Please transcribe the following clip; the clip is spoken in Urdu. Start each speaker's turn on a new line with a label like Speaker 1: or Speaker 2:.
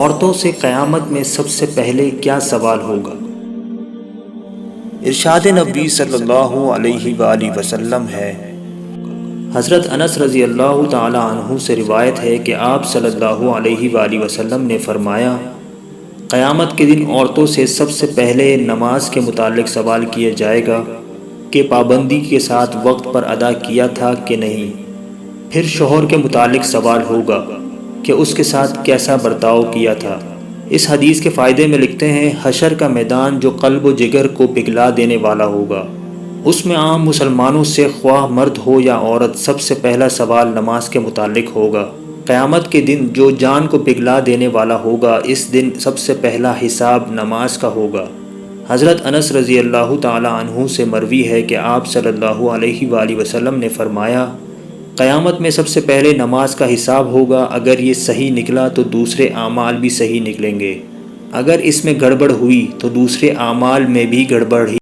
Speaker 1: عورتوں سے قیامت میں سب سے پہلے کیا سوال ہوگا؟ ارشاد نبی صلی اللہ علیہ وآلہ وسلم ہے، حضرت انس رضی اللہ تعالی عنہ سے روایت ہے کہ آپ صلی اللہ علیہ وآلہ وسلم نے فرمایا، قیامت کے دن عورتوں سے سب سے پہلے نماز کے متعلق سوال کیا جائے گا کہ پابندی کے ساتھ وقت پر ادا کیا تھا کہ نہیں۔ پھر شوہر کے متعلق سوال ہوگا کہ اس کے ساتھ کیسا برتاؤ کیا تھا۔ اس حدیث کے فائدے میں لکھتے ہیں، حشر کا میدان جو قلب و جگر کو پگھلا دینے والا ہوگا، اس میں عام مسلمانوں سے خواہ مرد ہو یا عورت سب سے پہلا سوال نماز کے متعلق ہوگا۔ قیامت کے دن جو جان کو پگھلا دینے والا ہوگا، اس دن سب سے پہلا حساب نماز کا ہوگا۔ حضرت انس رضی اللہ تعالی عنہ سے مروی ہے کہ آپ صلی اللہ علیہ وآلہ وسلم نے فرمایا، قیامت میں سب سے پہلے نماز کا حساب ہوگا، اگر یہ صحیح نکلا تو دوسرے اعمال بھی صحیح نکلیں گے، اگر اس میں گڑبڑ ہوئی تو دوسرے اعمال میں بھی گڑبڑ ہی